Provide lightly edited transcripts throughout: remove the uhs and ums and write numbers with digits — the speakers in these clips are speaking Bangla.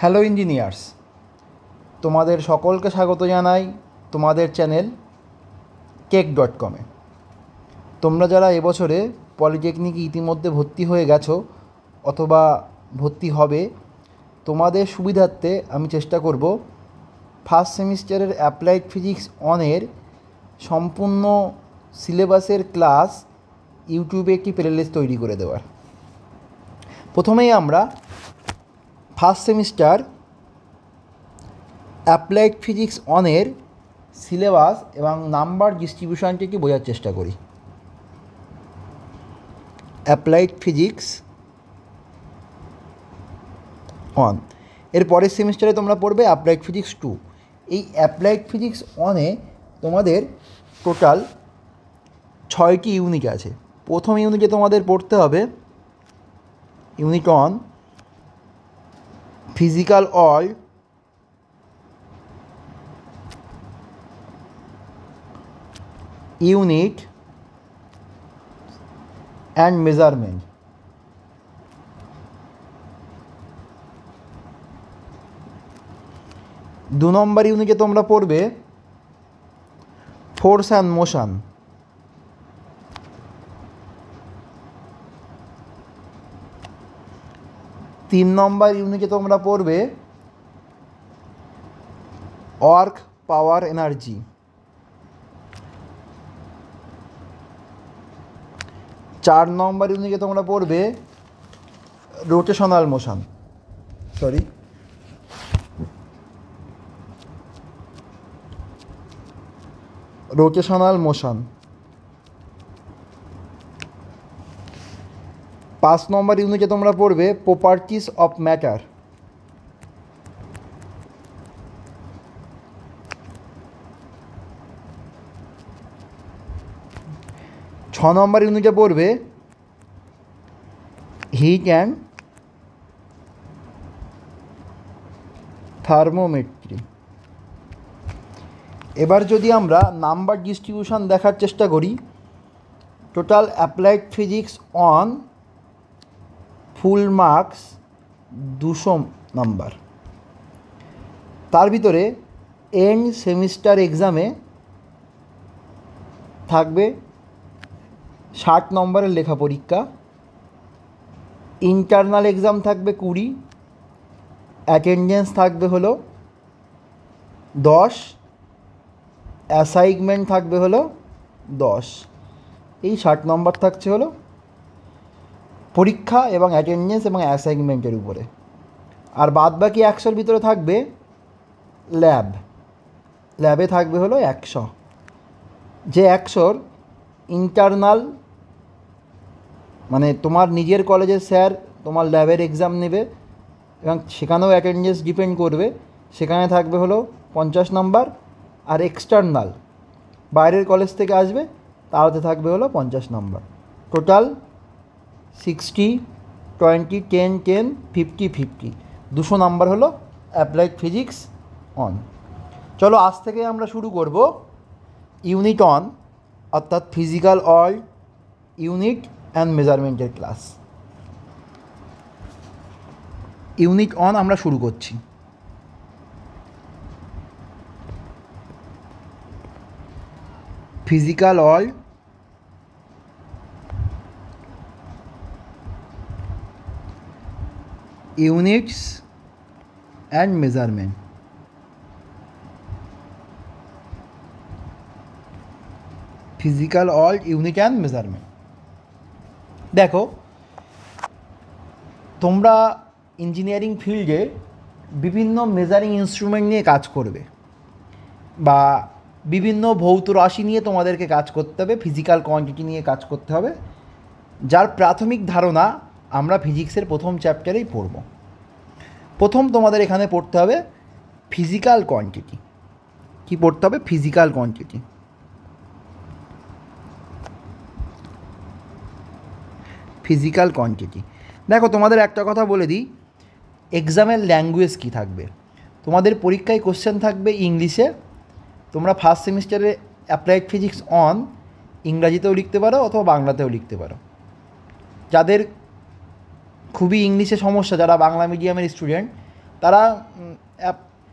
হ্যালো ইঞ্জিনিয়ার্স, তোমাদের সকলকে স্বাগত জানাই তোমাদের চ্যানেল কেক.com-এ। তোমরা যারা এবছরে পলিটেকনিকে ইতিমধ্যে ভর্তি হয়ে গেছো অথবা ভর্তি হবে, তোমাদের সুবিধার্থে আমি চেষ্টা করব ফার্স্ট সেমিস্টারের অ্যাপ্লাইড ফিজিক্স অনের সম্পূর্ণ সিলেবাসের ক্লাস ইউটিউবে একটি প্লেলিস্ট তৈরি করে দেওয়ার। প্রথমেই আমরা ফার্স্ট সেমিস্টার অ্যাপ্লাইড ফিজিক্স অনের সিলেবাস এবং নাম্বার ডিস্ট্রিবিউশনটিকে বোঝার চেষ্টা করি। অ্যাপ্লাইড ফিজিক্স অন, এর পরের সেমিস্টারে তোমরা পড়বে অ্যাপ্লাইড ফিজিক্স 2। এই অ্যাপ্লাইড ফিজিক্স অনে তোমাদের টোটাল 6টি ইউনিট আছে। প্রথম ইউনিটে তোমাদের পড়তে হবে unit on physical all unit and measurement. দু নম্বর ইউনিটে তোমরা পড়বে ফোর্স অ্যান্ড মোশন। তিন নম্বর ইউনিটে তোমরা পড়বে ওয়ার্ক, পাওয়ার, এনার্জি। চার নম্বর ইউনিটে তোমরা পড়বে রোটেশনাল মোশন, রোটেশনাল মোশন। 5 নম্বর ইউনিটে তোমরা পড়বে প্রপার্টিস অফ ম্যাটার। 6 নম্বর ইউনিটে পড়বে হিট অ্যান্ড থার্মোমেট্রি। এবার যদি আমরা নাম্বার ডিস্ট্রিবিউশন দেখার চেষ্টা করি, total applied physics on full marks 200 number. তার ভিতরে এন্ড সেমিস্টার এক্সামে থাকবে 60 নম্বরের লেখা পরীক্ষা, ইন্টারনাল এক্সাম থাকবে 20, অ্যাটেন্ডেন্স থাকবে হলো 10, অ্যাসাইনমেন্ট থাকবে হলো 10। এই 60 নম্বর থাকছে হলো পরীক্ষা এবং অ্যাটেন্ডেন্স এবং অ্যাসাইনমেন্টের উপরে। আর বাদ বাকি 100-র ভিতরে থাকবে ল্যাবে থাকবে হলো 100। যে 100-র ইন্টারনাল, মানে তোমার নিজের কলেজের স্যার তোমার ল্যাবের এক্সাম নেবে এবং সেখানেও অ্যাটেন্ডেন্স ডিপেন্ড করবে, সেখানে থাকবে হলো 50 নম্বর। আর এক্সটার্নাল বাইরের কলেজ থেকে আসবে, তাহলে থাকবে হলো 50 নম্বর। টোটাল 60, 20, 10, 10, 50, 50, 200 নাম্বার হলো অ্যাপ্লাইড ফিজিক্স অন। চলো আজ থেকে আমরা শুরু করব ইউনিট অন, অর্থাৎ ফিজিক্যাল অল ইউনিট অ্যান্ড মেজারমেন্টের ক্লাস। ইউনিট অন আমরা শুরু করছি। Physical all units and measurement. Physical all unit and measurement. দেখো, তোমরা ইঞ্জিনিয়ারিং ফিল্ডে বিভিন্ন মেজারিং ইনস্ট্রুমেন্ট নিয়ে কাজ করবে বা বিভিন্ন ভৌত রাশি নিয়ে তোমাদেরকে কাজ করতে হবে, ফিজিক্যাল কোয়ান্টিটি নিয়ে কাজ করতে হবে, যার প্রাথমিক ধারণা আমরা ফিজিক্সের প্রথম চ্যাপ্টারেই পড়ব। প্রথম তোমাদের এখানে পড়তে হবে ফিজিক্যাল কোয়ান্টিটি। কি পড়তে হবে? Physical quantity. Physical quantity. দেখো, তোমাদের একটা কথা বলে দিই, এক্সামের ল্যাঙ্গুয়েজ কী থাকবে। তোমাদের পরীক্ষায় কোশ্চেন থাকবে ইংলিশে। তোমরা ফার্স্ট সেমিস্টারে অ্যাপ্লাইড ফিজিক্স অন ইংরাজিতেও লিখতে পারো অথবা বাংলাতেও লিখতে পারো। যাদের খুবই ইংলিশে সমস্যা, যারা বাংলা মিডিয়ামের স্টুডেন্ট, তারা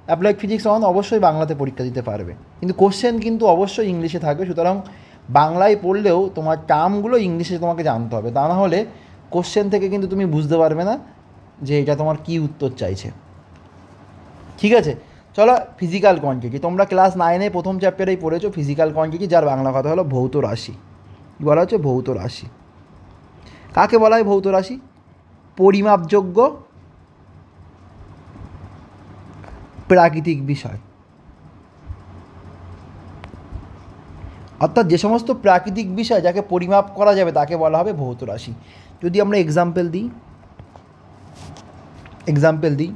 অ্যাপ্লাইড ফিজিক্স 1 অবশ্যই বাংলাতে পরীক্ষা দিতে পারবে, কিন্তু কোশ্চেন কিন্তু অবশ্যই ইংলিশে থাকবে। সুতরাং বাংলায় পড়লেও তোমার টার্মগুলো ইংলিশে তোমাকে জানতে হবে, তা না হলে কোশ্চেন থেকে কিন্তু তুমি বুঝতে পারবে না যে এটা তোমার কী উত্তর চাইছে। ঠিক আছে, চলো ফিজিক্যাল কোয়ান্টিটি। তোমরা ক্লাস 9-এ প্রথম চ্যাপ্টারেই পড়েছো ফিজিক্যাল কোয়ান্টিটি, যার বাংলা কথা হলো ভৌত রাশি। কী বলা হচ্ছে? ভৌত রাশি। কাকে বলা হয় ভৌত রাশি? পরিমাপযোগ্য প্রাকৃতিক বিষয়, অর্থাৎ যে সমস্ত প্রাকৃতিক বিষয় যাকে পরিমাপ করা যাবে তাকে বলা হবে ভৌত রাশি। যদি আমরা এক্সাম্পল দিই,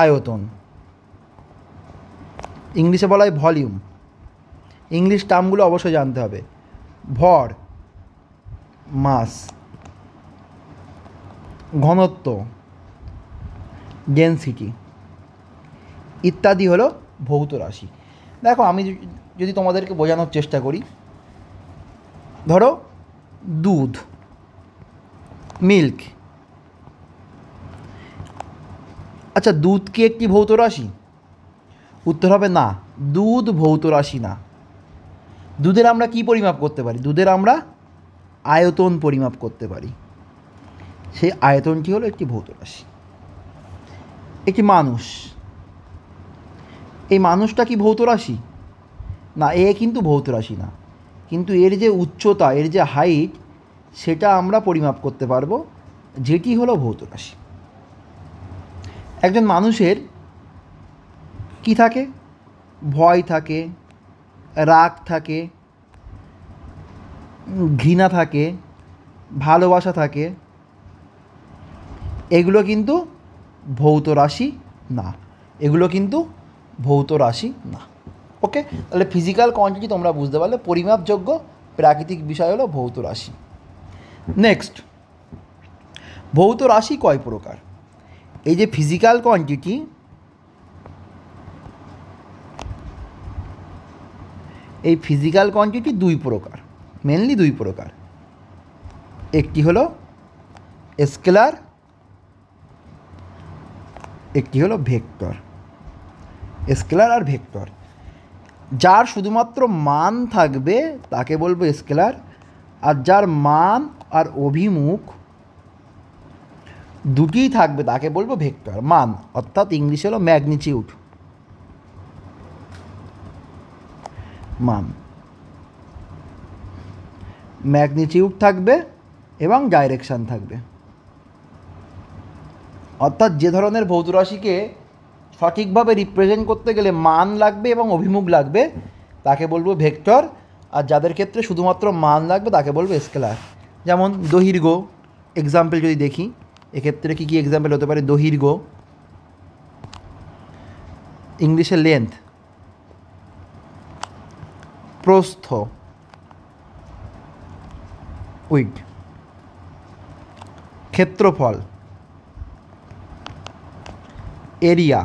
আয়তন, ইংলিশে বলা হয় ভলিউম। ইংলিশ টার্মগুলো অবশ্যই জানতে হবে। ভর, মাস, ঘনত্ব, ডেনসিটি ইত্যাদি হলো ভৌত রাশি। দেখো, আমি যদি তোমাদেরকে বোঝানোর চেষ্টা করি, ধরো দুধ, মিল্ক। আচ্ছা, দুধ কি একটি ভৌত রাশি? উত্তর হবে না, দুধ ভৌত রাশি না। দুধের আমরা কি পরিমাপ করতে পারি? দুধের আমরা আয়তন পরিমাপ করতে পারি, সেই আয়তনটি হলো একটি ভৌত রাশি। একটি মানুষ, এই মানুষটা কি ভৌত রাশি? না, এ কিন্তু ভৌত রাশি না, কিন্তু এর যে উচ্চতা, এর যে হাইট, সেটা আমরা পরিমাপ করতে পারবো, যেটি হলো ভৌত রাশি। একজন মানুষের কি থাকে? ভয় থাকে, রাগ থাকে, ঘৃণা থাকে, ভালোবাসা থাকে, এগুলো কিন্তু ভৌত রাশি না, এগুলো কিন্তু ভৌত রাশি না। ওকে, তাহলে ফিজিক্যাল কোয়ান্টিটি তোমরা বুঝতে পারলে পরিমাপযোগ্য প্রাকৃতিক বিষয় হলো ভৌত রাশি। নেক্সট, ভৌত রাশি কয় প্রকার? এই যে ফিজিক্যাল কোয়ান্টিটি, এই ফিজিক্যাল কোয়ান্টিটি দুই প্রকার, মেনলি দুই প্রকার। একটি হলো স্কেলার, একটি হলো ভেক্টর। স্কেলার আর ভেক্টর, যার শুধুমাত্র মান থাকবে তাকে বলবো স্কেলার, আর যার মান আর অভিমুখ দুটিই থাকবে তাকে বলবো ভেক্টর। মান অর্থাৎ ইংলিশ হলো ম্যাগনিটিউড। মান, ম্যাগনিটিউড থাকবে এবং ডাইরেকশান থাকবে। অর্থাৎ যে ধরনের ভৌত রাশিকে সঠিকভাবে রিপ্রেজেন্ট করতে গেলে মান লাগবে এবং অভিমুখ লাগবে তাকে বলবো ভেক্টর, আর যাদের ক্ষেত্রে শুধুমাত্র মান লাগবে তাকে বলবো স্কেলার। যেমন দৈর্ঘ্য, এক্সাম্পল যদি দেখি, এক্ষেত্রে কী কী এক্সাম্পল হতে পারে? দৈর্ঘ্য, ইংলিশে লেন্থ, প্রস্থ, উইড, ক্ষেত্রফল, এরিয়া,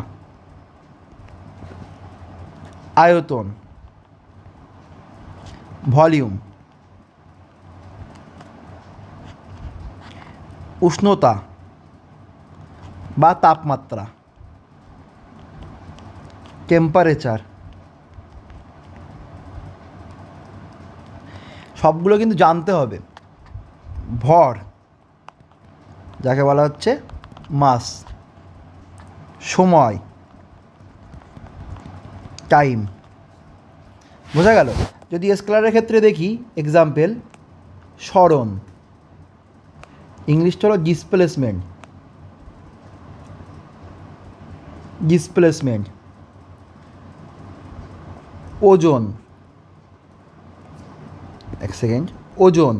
আয়তন, ভলিউম, উষ্ণতা বা তাপমাত্রা, টেম্পারেচার, সবগুলো কিন্তু জানতে হবে। ভর, যাকে বলা হচ্ছে মাস, সময়, টাইম। বোঝা গেল? যদি স্কেলারের ক্ষেত্রে দেখি এক্সাম্পল, সরণ, ইংলিশটা হলো ডিসপ্লেসমেন্ট, ডিসপ্লেসমেন্ট, ওজন, এক সেকেন্ড, ওজন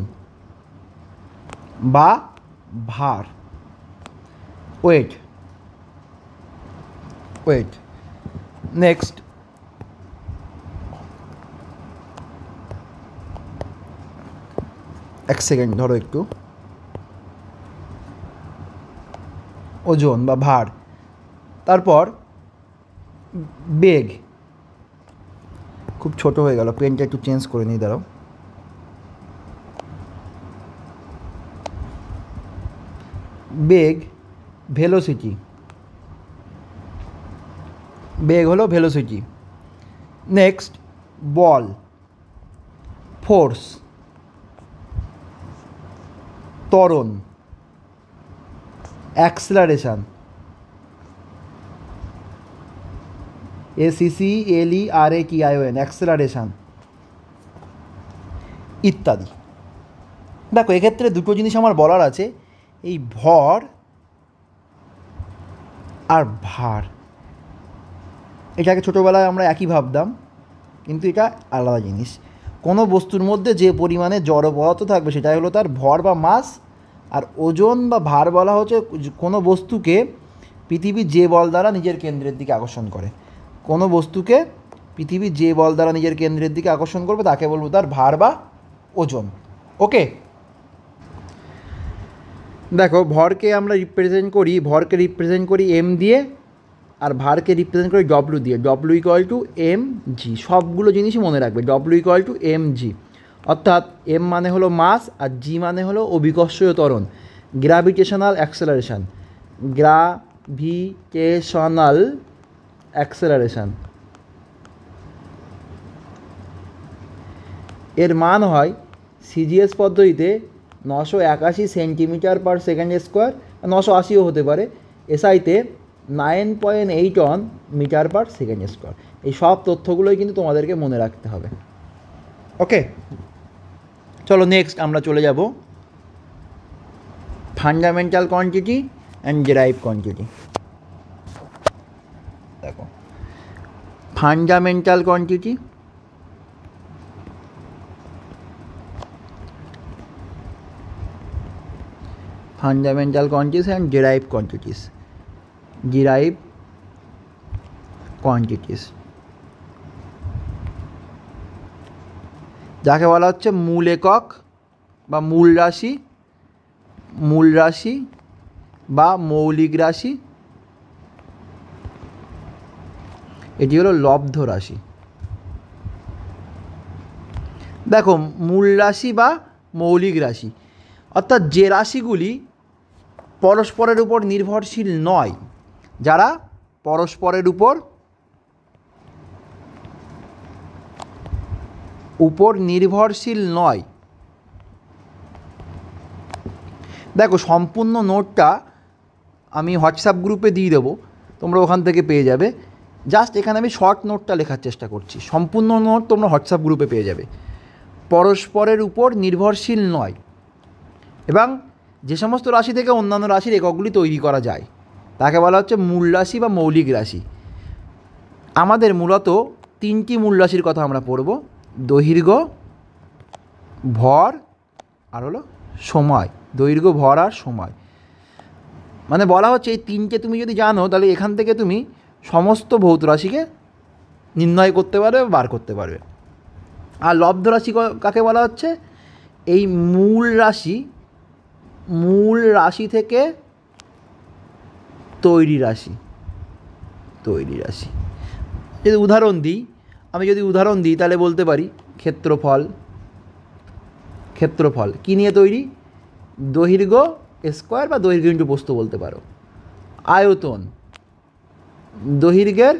বা ভার, ওয়েট, ওয়েট। নেক্সট, এক সেকেন্ড ধরো একটু, ওজন বা ভার। তারপর বেগ, খুব ছোট হয়ে গেল, পেনটা একটু চেঞ্জ করে নিই, দাঁড়াও। বেগ, ভেলোসিটি, বেগ হলো ভেলোসিটি। নেক্সট বল, ফোর্স, ত্বরণ, অ্যাক্সেলারেশন, ACCLERATION, অ্যাক্সেলারেশন ইত্যাদি। দেখো এক্ষেত্রে দুটো জিনিস আমার বলার আছে, এই ভর আর ভার, এটাকে ছোটোবেলায় আমরা একই ভাবতাম, কিন্তু এটা আলাদা জিনিস। কোনো বস্তুর মধ্যে যে পরিমাণে জড় পদার্থ থাকবে সেটাই হলো তার ভর বা মাস, আর ওজন বা ভার বলা হচ্ছে কোনো বস্তুকে পৃথিবীর যে বল দ্বারা নিজের কেন্দ্রের দিকে আকর্ষণ করে। কোনো বস্তুকে পৃথিবীর যে বল দ্বারা নিজের কেন্দ্রের দিকে আকর্ষণ করবে তাকে বলবো তার ভার বা ওজন। ওকে, দেখো ভরকে আমরা রিপ্রেজেন্ট করি এম দিয়ে, আর ভারকে রিপ্রেজেন্ট করি ডব্লু দিয়ে। W equal to M G, সবগুলো জিনিসই মনে রাখবে। W equal to M G, অর্থাৎ এম মানে হলো মাস আর জি মানে হলো অভিকর্ষীয় ত্বরণ, গ্র্যাভিটেশনাল অ্যাক্সেলারেশন, গ্র্যাভিটেশনাল অ্যাক্সেলারেশন। এর মান হয় সিজিএস পদ্ধতিতে 981 সেন্টিমিটার পার সেকেন্ড স্কোয়ার, 980ও হতে পারে। এসআইতে 9.8 মিটার পার সেকেন্ড স্কোয়ার। এই সব তথ্যগুলোই কিন্তু তোমাদেরকে মনে রাখতে হবে। ওকে, চলো নেক্সট আমরা চলে যাব fundamental quantity and derive quantity. দেখো fundamental quantity, fundamental quantities and derived quantities. Derived quantities যাকে বলা হচ্ছে মূল একক বা মূল রাশি বা মৌলিক রাশি, এটি হলো লব্ধ রাশি। দেখো মূল রাশি বা মৌলিক রাশি অর্থাৎ যে রাশিগুলি পরস্পরের উপর নির্ভরশীল নয়, যারা পরস্পরের উপর নির্ভরশীল নয়। দেখো সম্পূর্ণ নোটটা আমি হোয়াটসঅ্যাপ গ্রুপে দিয়ে দেবো, তোমরা ওখান থেকে পেয়ে যাবে। জাস্ট এখানে আমি শর্ট নোটটা লেখার চেষ্টা করছি, সম্পূর্ণ নোট তোমরা হোয়াটসঅ্যাপ গ্রুপে পেয়ে যাবে। পরস্পরের উপর নির্ভরশীল নয়, এবং যে সমস্ত রাশি থেকে অন্যান্য রাশির এককগুলি তৈরি করা যায় তাকে বলা হচ্ছে মূল রাশি বা মৌলিক রাশি। আমাদের মূলত তিনটি মূল রাশির কথা আমরা পড়ব, দৈর্ঘ্য, ভর আর হলো সময়। দৈর্ঘ্য, ভর আর সময়, মানে বলা হচ্ছে এই তিনটে তুমি যদি জানো তাহলে এখান থেকে তুমি সমস্ত ভৌত রাশিকে নির্ণয় করতে পারবে, বার করতে পারবে। আর লব্ধ রাশি কাকে বলা হচ্ছে? এই মূল রাশি থেকে তৈরি রাশি। যদি উদাহরণ দিই, তাহলে বলতে পারি ক্ষেত্রফল কী নিয়ে তৈরি? দৈর্ঘ্য স্কোয়ার বা দৈর্ঘ্য ইন্টু প্রস্থ বলতে পারো। আয়তন দৈর্ঘ্যের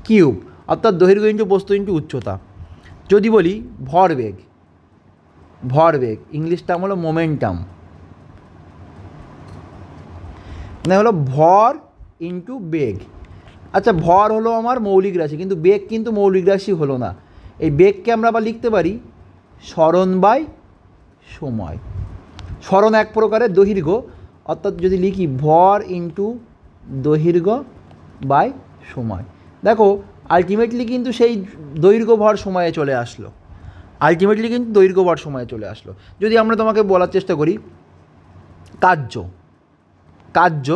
কিউব, অর্থাৎ দৈর্ঘ্য ইন্টু প্রস্থ ইন্টু উচ্চতা। যদি বলি ভরবেগ ইংলিশ টার্ম হলো মোমেন্টাম, মানে হলো ভর ইন্টু বেগ। আচ্ছা, ভর হলো আমার মৌলিক রাশি, কিন্তু বেগ কিন্তু মৌলিক রাশি হলো না। এই বেগকে আমরা আবার লিখতে পারি সরণ বাই সময়। সরণ এক প্রকারের দৈর্ঘ্য, অর্থাৎ যদি লিখি ভর ইন্টু দৈর্ঘ্য বাই সময়, দেখো আলটিমেটলি কিন্তু সেই দৈর্ঘ্য ভর সময়ে চলে আসলো। যদি আমরা তোমাকে বলার চেষ্টা করি কার্য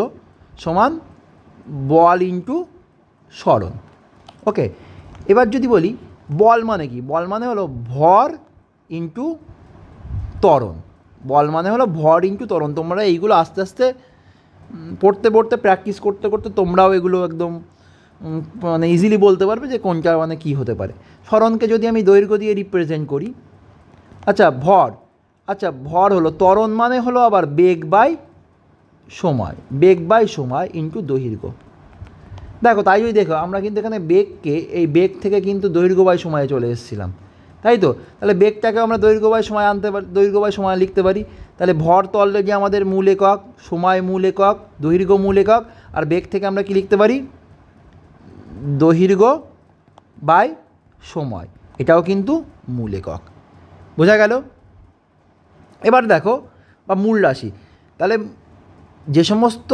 সমান বল ইন্টু সরণ। ওকে, এবার যদি বলি বল মানে কি? বল মানে হলো ভর ইন্টু ত্বরণ। তোমরা এইগুলো আস্তে আস্তে পড়তে প্র্যাকটিস করতে তোমরাও এগুলো একদম মানে ইজিলি বলতে পারবে যে কোনটা মানে কী হতে পারে। সরণকে যদি আমি দৈর্ঘ্য দিয়ে রিপ্রেজেন্ট করি, ভর হলো ত্বরণ, মানে হলো আবার বেগ বাই সময় ইন্টু দৈর্ঘ্য। দেখো তাই যদি দেখো আমরা কিন্তু এখানে বেগকে এই বেগ থেকে কিন্তু দৈর্ঘ্য বাই সময়ে চলে এসেছিলাম, তাই তো? তাহলে বেগটাকে আমরা দৈর্ঘ্য বাই সময় আনতে পারি, দৈর্ঘ্য বাই সময় লিখতে পারি। তাহলে ভর তো অলরেডি আমাদের মূল একক, সময় মূল একক, দৈর্ঘ্য মূল একক, আর বেগ থেকে আমরা কি লিখতে পারি? দৈর্ঘ্য বাই সময়, এটাও কিন্তু মূল একক। বোঝা গেল? এবার দেখো বা মূল রাশি, তাহলে যে সমস্ত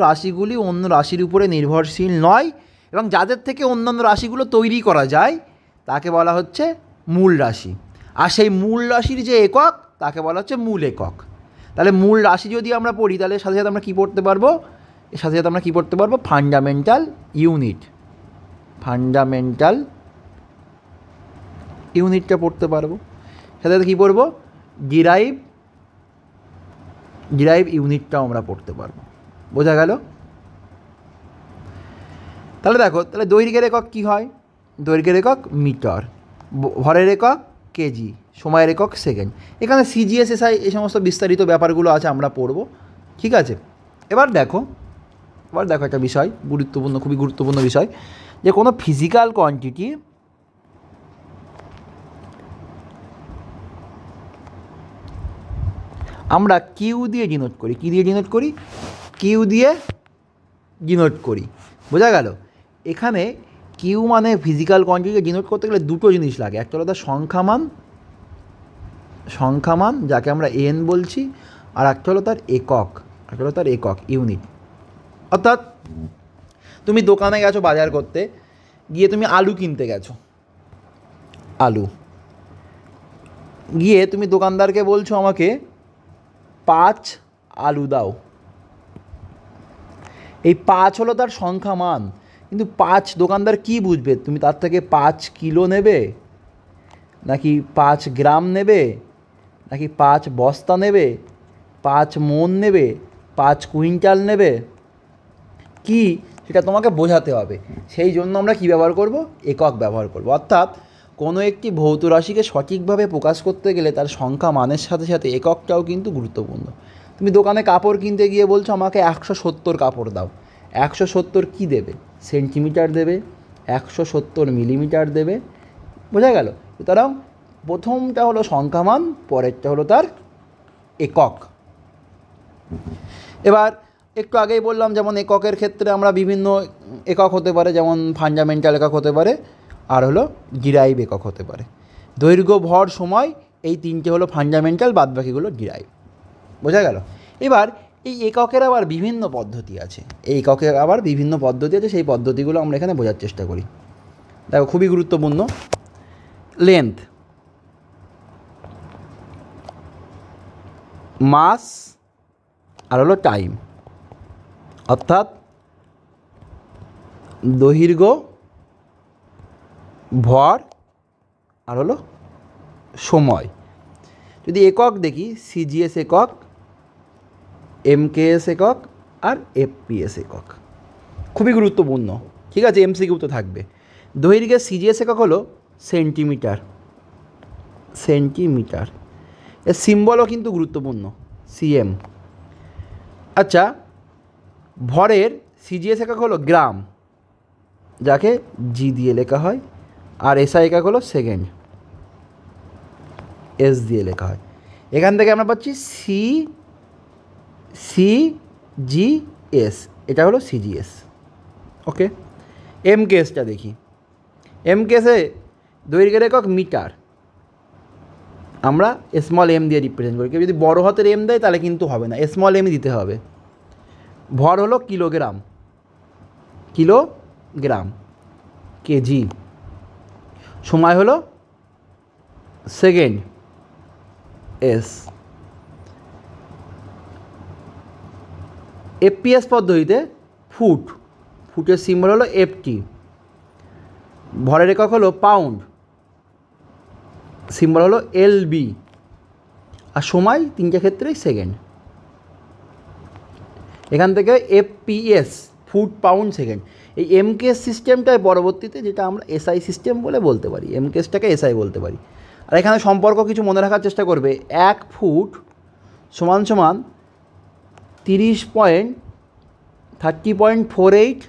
রাশিগুলি অন্য রাশির উপরে নির্ভরশীল নয় এবং যাদের থেকে অন্যান্য রাশিগুলো তৈরি করা যায় তাকে বলা হচ্ছে মূল রাশি। আর সেই মূল রাশির যে একক তাকে বলা হচ্ছে মূল একক। তাহলে মূল রাশি যদি আমরা পড়ি তাহলে সাথে সাথে আমরা কী পড়তে পারবো? এর সাথে সাথে আমরা কী পড়তে পারবো? ফান্ডামেন্টাল ইউনিটটা পড়তে পারবো। সাথে সাথে কী পড়বো? ডিরাইভ ইউনিটটাও আমরা পড়তে পারবো। বোঝা গেল? তাহলে দেখো, তাহলে দৈর্ঘ্যের একক কী হয়? দৈর্ঘ্যের একক মিটার, ভরের একক কেজি, সময়ের একক সেকেন্ড। এখানে সিজিএস এসআই এই সমস্ত বিস্তারিত ব্যাপারগুলো আছে, আমরা পড়ব। ঠিক আছে? এবার দেখো একটা বিষয় গুরুত্বপূর্ণ, খুবই গুরুত্বপূর্ণ বিষয়, যে কোনো ফিজিক্যাল কোয়ান্টিটি আমরা কিউ দিয়ে ডিনোট করি। কী দিয়ে ডিনোট করি? কিউ দিয়ে ডিনোট করি। বোঝা গেল? এখানে কিউ মানে ফিজিক্যাল কোয়ান্টিটিকে ডিনোট করতে গেলে দুটো জিনিস লাগে। একটা হলো তার সংখ্যামান যাকে আমরা এন বলছি, আর একটা হলো তার একক, ইউনিট। অর্থাৎ তুমি দোকানে গেছো বাজার করতে, গিয়ে তুমি আলু কিনতে গেছো, গিয়ে তুমি দোকানদারকে বলছো আমাকে 5 আলু দাও। এই 5 হলো তার সংখ্যা মান, কিন্তু 5 দোকানদার কি বুঝবে? তুমি তার থেকে 5 কিলো নেবে, নাকি 5 গ্রাম নেবে, নাকি 5 বস্তা নেবে, 5 মণ নেবে, 5 কুইন্টাল নেবে, কি সেটা তোমাকে বোঝাতে হবে। সেই জন্য আমরা কি ব্যবহার করব? একক ব্যবহার করব। অর্থাৎ কোনো একটি ভৌত রাশিকে সঠিকভাবে প্রকাশ করতে গেলে তার সংখ্যা মানের সাথে সাথে এককটাও কিন্তু গুরুত্বপূর্ণ। তুমি দোকানে কাপড় কিনতে গিয়ে বলছো আমাকে 170 কাপড় দাও। 170 কী দেবে? সেন্টিমিটার দেবে, 170 মিলিমিটার দেবে। বোঝা গেল? সুতরাং প্রথমটা হলো সংখ্যামান, পরেরটা হলো তার একক। এবার একটু আগেই বললাম, যেমন এককের ক্ষেত্রে আমরা বিভিন্ন একক হতে পারে, যেমন ফান্ডামেন্টাল একক হতে পারে, আর হলো ডিরাইভ একক হতে পারে। দৈর্ঘ্য, ভর, সময়, এই তিনটে হলো ফান্ডামেন্টাল, বাদবাকিগুলো ডিরাইভ। বোঝা গেল? এবার এই এককের আবার বিভিন্ন পদ্ধতি আছে, সেই পদ্ধতিগুলো আমরা এখানে বোঝার চেষ্টা করি। দেখো, খুবই গুরুত্বপূর্ণ। লেন্থ, মাস, আর হলো টাইম। অর্থাৎ দৈর্ঘ্য, ভর, আর হলো সময়। যদি একক দেখি, সিজিএস একক, এমকেএস একক, আর এফপিএস একক। খুবই গুরুত্বপূর্ণ। ঠিক আছে? এমসিকিউ তো থাকবে। দৈর্ঘ্যের সিজিএস একক হলো সেন্টিমিটার। এর সিম্বলও কিন্তু গুরুত্বপূর্ণ, সিএম। আচ্ছা, ভরের সিজিএস একক হলো গ্রাম, যাকে জি দিয়ে লেখা হয়, আর এসআই একক হলো সেকেন্ড, এস দিয়ে লেখা হয়। এখান থেকে আমরা পাচ্ছি সিজিএস, এটা হলো সিজিএস। ওকে, এমকেএসটা দেখি। এমকেএসে দৈর্ঘ্যের একক মিটার, আমরা স্মল এম দিয়ে রিপ্রেজেন্ট করি। কেউ যদি বড় হাতের এম দেয় তাহলে কিন্তু হবে না, স্মল এমই দিতে হবে। ভর হলো কিলোগ্রাম, কেজি। সময় হলো সেকেন্ড, এস। এফপিএস পদ্ধতিতে ফুটের সিম্বল হলো এফটি। ভরের একক হলো পাউন্ড, সিম্বল হলো এলবি। আর সময় তিনটে ক্ষেত্রেই সেকেন্ড। এখান থেকে এফপিএস, ফুট, পাউন্ড, সেকেন্ড। এই এমকেএস সিস্টেমটাই পরবর্তীতে যেটা আমরা এসআই সিস্টেম বলতে পারি, এমকেএসটাকে এসআই বলতে পারি। আর এখানে সম্পর্ক কিছু মনে রাখার চেষ্টা করবে। 1 ফুট সমান 30.48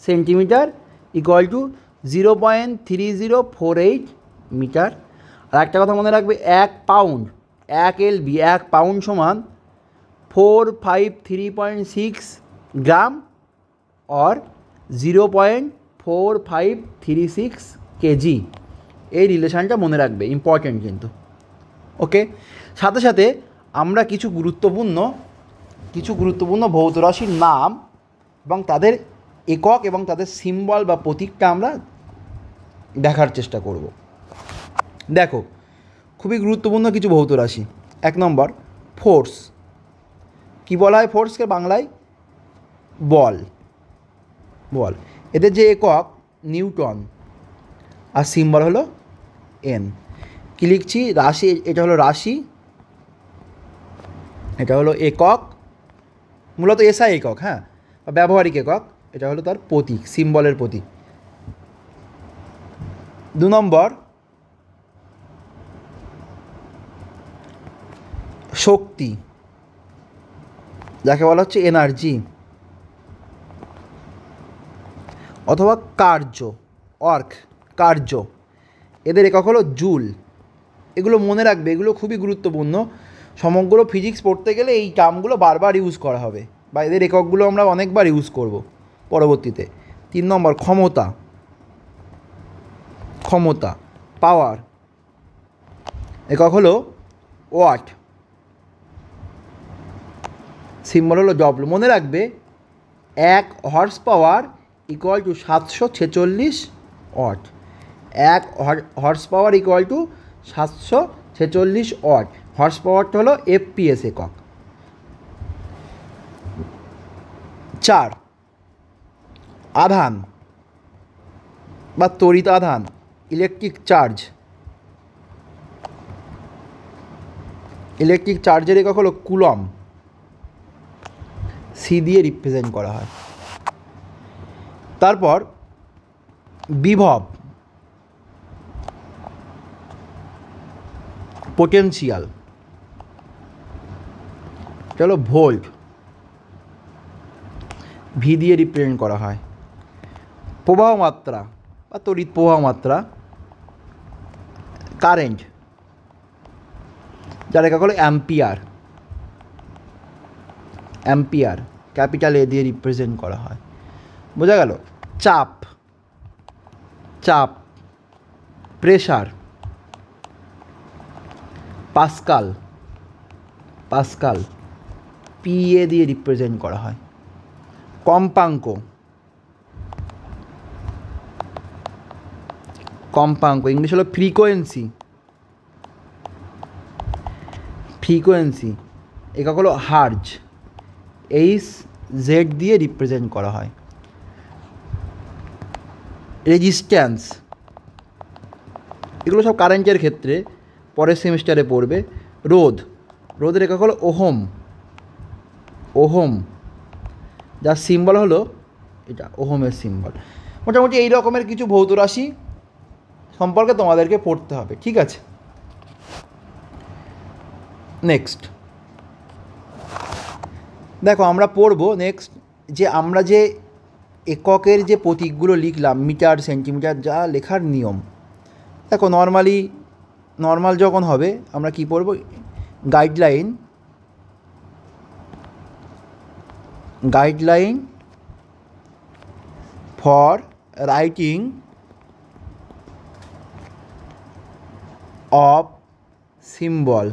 সেন্টিমিটার ইকুয়াল টু 0.3048 মিটার। আর একটা কথা মনে রাখবে, 1 পাউন্ড 1 LB 1 পাউন্ড সমান 453.6 গ্রাম और 0.4536 কেজি। এই রিলেশানটা মনে রাখবে, ইম্পর্টেন্ট কিন্তু। ওকে, সাথে সাথে আমরা কিছু গুরুত্বপূর্ণ ভৌত রাশির নাম এবং তাদের একক এবং তাদের সিম্বল বা প্রতীকটা আমরা দেখার চেষ্টা করব। দেখো, খুবই গুরুত্বপূর্ণ কিছু ভৌত রাশি। 1 নম্বর ফোর্স। কী বলা হয় ফোর্সকে বাংলায়? বল। এদের যে একক নিউটন আর সিম্বল হলো এন। কী লিখছি? রাশি, এটা হলো রাশি, এটা হলো একক, মূলত এসআই একক, হ্যাঁ, ব্যবহারিক একক। এটা হলো তার প্রতীক, সিম্বলের প্রতীক। 2 নম্বর শক্তি, যাকে বলা হচ্ছে এনার্জি অথবা কার্য, কার্য। এদের একক হলো জুল। এগুলো মনে রাখবে, এগুলো খুবই গুরুত্বপূর্ণ। সমগ্র ফিজিক্স পড়তে গেলে এই টার্মগুলো বারবার ইউজ করা হবে, বা এদের এককগুলো আমরা অনেকবার ইউজ করব পরবর্তীতে। 3 নম্বর ক্ষমতা, পাওয়ার। একক হলো ওয়াট, সিম্বল হলো ডব্লু। মনে রাখবে 1 horse power equal to 746 watt. 1 horse power equal to 746 watt. Horse পাওয়ারটা হলো FPS একক। 4 আধান বা তড়িৎ আধান, ইলেকট্রিক চার্জ। ইলেকট্রিক চার্জের একক হলো কুলম, সি দিয়ে রিপ্রেজেন্ট করা হয়। তারপর বিভব, পোটেনশিয়াল, এটা হলো ভোল্ট, ভি দিয়ে রিপ্রেজেন্ট করা হয়। প্রবাহ মাত্রা বা তড়িৎ প্রবাহ মাত্রা, কারেন্ট, যার একক হলো অ্যাম্পিয়ার, ক্যাপিটাল এ দিয়ে রিপ্রেজেন্ট করা হয়। বোঝা গেল? চাপ, প্রেশার, পাস্কাল, PA দিয়ে রিপ্রেজেন্ট করা হয়। কম্পাঙ্ক, ইংলিশ হলো ফ্রিকোয়েন্সি, একক হলো হার্জ, HZ দিয়ে রিপ্রেজেন্ট করা হয়। রেজিস্ট্যান্স, এগুলো সব কারেন্টের ক্ষেত্রে পরের সেমিস্টারে পড়বে। রোধের একক হলো ওহম, যার সিম্বল হলো এটা, ওহমের সিম্বল। মোটামুটি এই রকমের কিছু ভৌত রাশি সম্পর্কে তোমাদেরকে পড়তে হবে, ঠিক আছে? নেক্সট দেখো, আমরা পড়ব নেক্সট যে আমরা যে এককের যে প্রতীকগুলো লিখলাম, মিটার, সেন্টিমিটার, যা লেখার নিয়ম। দেখো, নর্মাল যখন হবে আমরা কি পড়ব? Guideline for writing of symbol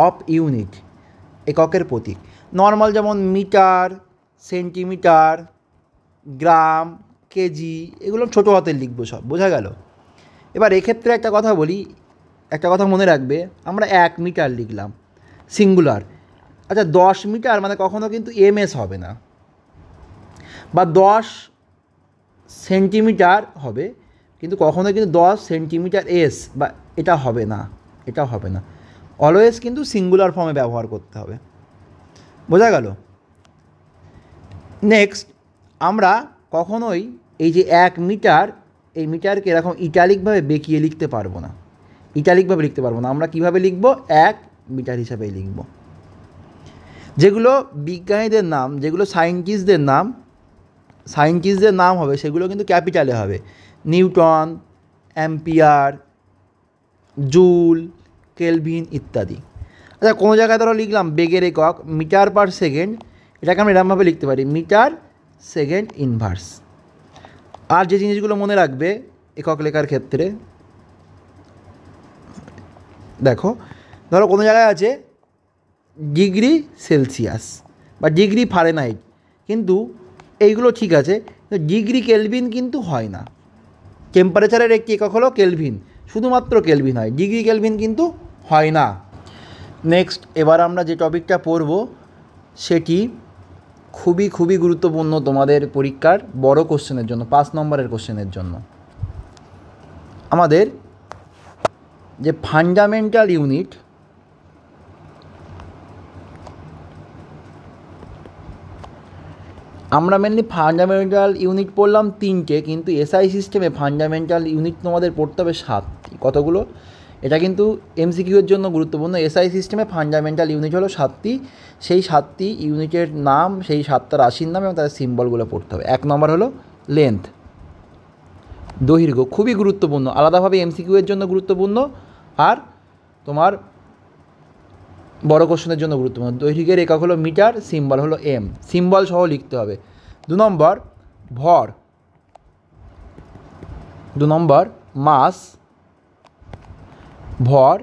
of unit, এককের প্রতীক। নর্মাল যেমন মিটার, সেন্টিমিটার, গ্রাম, কেজি, এগুলো ছোটো হাতের লিখবো সব। বোঝা গেল? এবার এক্ষেত্রে একটা কথা বলি, একটা কথা মনে রাখবে, আমরা 1 মিটার লিখলাম সিঙ্গুলার। আচ্ছা, 10 মিটার মানে কখনো কিন্তু MS হবে না, বা 10 সেন্টিমিটার হবে, কিন্তু কখনো কিন্তু 10 সেন্টিমিটার S বা এটা হবে না। অলওয়েজ কিন্তু সিঙ্গুলার ফর্মে ব্যবহার করতে হবে। বোঝা গেল? নেক্সট, আমরা কখনোই এই যে 1 মিটার, এই মিটারকে এরকম ইটালিকভাবে বেঁকিয়ে লিখতে পারবো না। আমরা কিভাবে লিখব? 1 মিটার হিসাবেই লিখব। যেগুলো বিজ্ঞানীদের নাম, যেগুলো সায়েন্টিস্টদের নাম, সায়েন্টিস্টদের নাম হবে সেগুলো কিন্তু ক্যাপিটালে হবে, নিউটন, অ্যাম্পিয়ার, জুল, কেলভিন ইত্যাদি। আচ্ছা, কোনো জায়গায় ধরো লিখলাম বেগের একক মিটার পার সেকেন্ড, এটাকে আমরা এরকমভাবে লিখতে পারি মিটার সেকেন্ড ইনভার্স। আর যে জিনিসগুলো মনে রাখবে একক লেখার ক্ষেত্রে, দেখো ধরো কোনো জায়গায় আছে ডিগ্রি সেলসিয়াস বা ডিগ্রি ফারেনহাইট, কিন্তু এইগুলো ঠিক আছে, ডিগ্রি কেলভিন কিন্তু হয় না। টেম্পারেচারের একটি একক হলো কেলভিন, শুধুমাত্র কেলভিন হয়, ডিগ্রি কেলভিন কিন্তু হয় না। নেক্সট, এবার আমরা যে টপিকটা পড়ব সেটি খুবই গুরুত্বপূর্ণ তোমাদের পরীক্ষার বড় কোশ্চেনের জন্য, 5 নম্বরের কোশ্চেনের জন্য। আমাদের যে ফান্ডামেন্টাল ইউনিট, আমরা মেনলি ফান্ডামেন্টাল ইউনিট পড়লাম 3টে, কিন্তু এসআই সিস্টেমে ফান্ডামেন্টাল ইউনিট তোমাদের পড়তে হবে 7টি। কতগুলো? এটা কিন্তু এমসিকিউর জন্য গুরুত্বপূর্ণ। এসআই সিস্টেমে ফান্ডামেন্টাল ইউনিট হলো 7টি, সেই 7টি ইউনিটের নাম, সেই 7টা রাশির নাম এবং তাদের সিম্বলগুলো পড়তে হবে। 1 নম্বর হলো লেন্থ, দৈর্ঘ্য, খুবই গুরুত্বপূর্ণ, আলাদাভাবে এমসিকিউর জন্য গুরুত্বপূর্ণ আর তোমার বড় কোশ্চেনের জন্য গুরুত্বপূর্ণ। দৈর্ঘ্যের একক হলো মিটার, সিম্বল হলো এম, সিম্বল সহ লিখতে হবে। 2 নম্বর ভর, 2 নম্বর মাস, ভর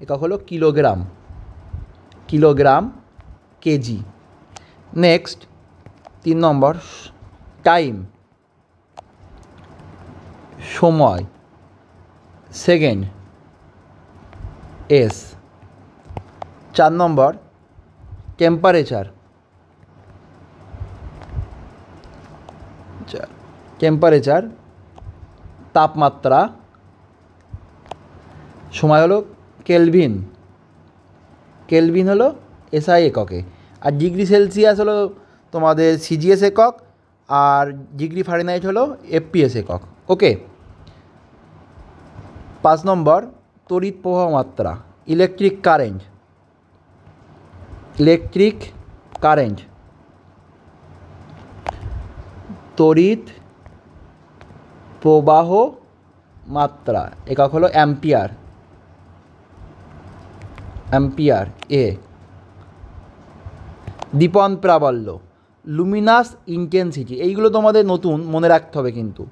একক হলো কিলোগ্রাম, কিলোগ্রাম, কেজি। নেক্সট 3 নম্বর টাইম, সময়, সেকেন্ড, এস। 4 নম্বর টেম্পারেচার, টেম্পারেচার তাপমাত্রা, সময় হলো কেলভিন, কেলভিন হলো এসআই এককে, আর ডিগ্রি সেলসিয়াস হলো তোমাদের সিজিএস একক, আর ডিগ্রি ফারেনহাইট হলো এফপিএস একক। ওকে। 5 নম্বর তড়িৎ প্রবাহ মাত্রা, ইলেকট্রিক কারেন্ট, ইলেকট্রিক কারেন্ট, তড়িৎ প্রবাহ মাত্রা একক হলো অ্যাম্পিয়ার, অ্যাম্পিয়ার এ। দীপন প্রাবল্য, লুমিনাস ইন্টেন্সিটি, এইগুলো তোমাদের নতুন মনে রাখতে হবে কিন্তু,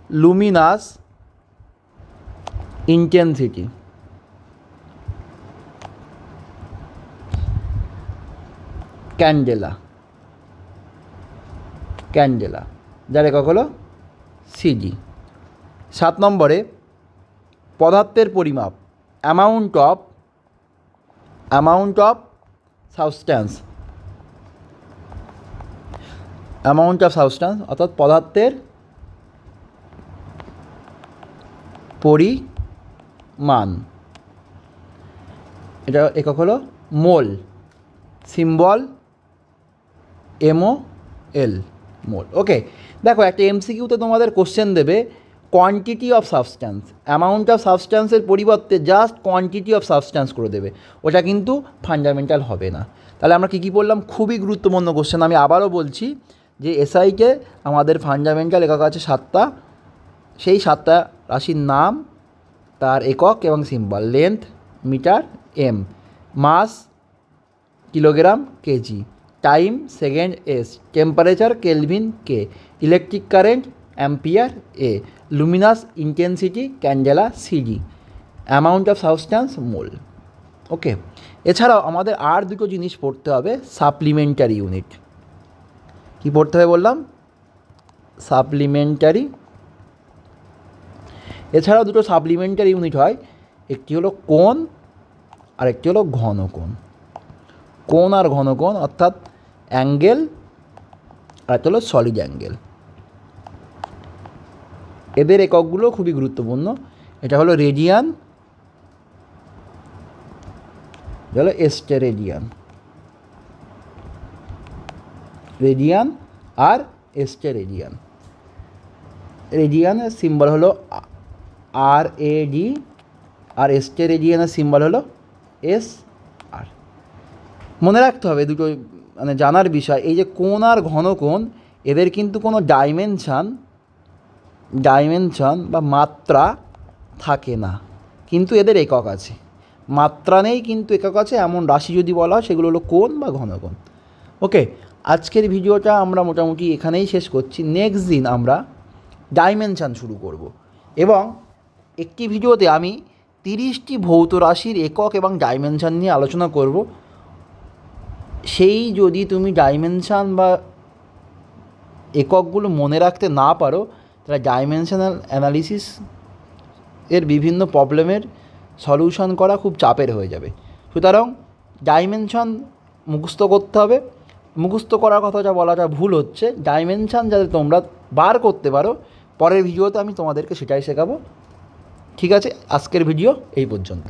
লুমিনাস ইন্টেন্সিটি। ক্যান্ডেলা, ক্যান্ডেলা, যার একক হলো সিজি। 7 নম্বরে পদার্থের পরিমাপ, amount of substance, amount of substance অর্থাৎ পদার্থের পরিমাণ, এটা একক হলো মোল, সিম্বল MOL, মোল। ওকে। দেখো একটা এমসিকিউতে তোমাদের কোশ্চেন দেবে quantity of substance, amount of সাবস্ট্যান্সের পরিবর্তে জাস্ট কোয়ান্টিটি অফ সাবস্ট্যান্স করে দেবে, ওটা কিন্তু ফান্ডামেন্টাল হবে না। তাহলে আমরা কী পড়লাম? খুবই গুরুত্বপূর্ণ কোশ্চেন। আমি আবারও বলছি যে এসআইকে আমাদের ফান্ডামেন্টাল একক আছে 7টা, সেই 7টা রাশির নাম, তার একক এবং symbol, length metre m, mass kilogram kg, time second s, temperature kelvin K, electric current ampere A, luminous intensity candela cd, amount of substance mole. Okay. এছাড়াও আমাদের আর দুটো জিনিস পড়তে হবে, সাপ্লিমেন্টারি ইউনিট। কী পড়তে হবে বললাম? সাপ্লিমেন্টারি। এছাড়াও দুটো সাপ্লিমেন্টারি ইউনিট হয়, একটি হলো কোণ আর একটি হলো ঘনকোণ। কোণ আর ঘনকোণ অর্থাৎ অ্যাঙ্গেল, আর একটা হলো সলিড অ্যাঙ্গেল। এদের এককগুলো খুবই গুরুত্বপূর্ণ। এটা হলো রেডিয়ান, এটা হলো এস্টেরেডিয়ান, রেডিয়ান আর এস্টেরেডিয়ান। রেডিয়ানের সিম্বল হলো RAD, আর এস্টেরেডিয়ানের সিম্বল হলো SR। মনে রাখতে হবে দুটো মানে জানার বিষয়, এই যে কোণ আর ঘনকোণ এদের কিন্তু কোনো ডাইমেনশান বা মাত্রা থাকে না, কিন্তু এদের একক আছে। মাত্রা নেই কিন্তু একক আছে এমন রাশি যদি বলা হয় সেগুলো হলো কোণ বা ঘনকোণ। ওকে, আজকের ভিডিওটা আমরা মোটামুটি এখানেই শেষ করছি। নেক্সট দিন আমরা ডাইমেনশান শুরু করব এবং একটি ভিডিওতে আমি 30টি ভৌত রাশির একক এবং ডাইমেনশান নিয়ে আলোচনা করব। সেই যদি তুমি ডাইমেনশান বা এককগুলো মনে রাখতে না পারো তাহলে ডাইমেনশনাল অ্যানালিসিস এর বিভিন্ন প্রবলেমের সলিউশন করা খুব চাপের হয়ে যাবে। সুতরাং ডাইমেনশন মুখস্থ করতে হবে। মুখস্থ করার কথাটা বলাটা ভুল হচ্ছে, ডাইমেনশান যাতে তোমরা বার করতে পারো, পরের ভিডিওতে আমি তোমাদেরকে সেটাই শেখাবো। ঠিক আছে, আজকের ভিডিও এই পর্যন্ত।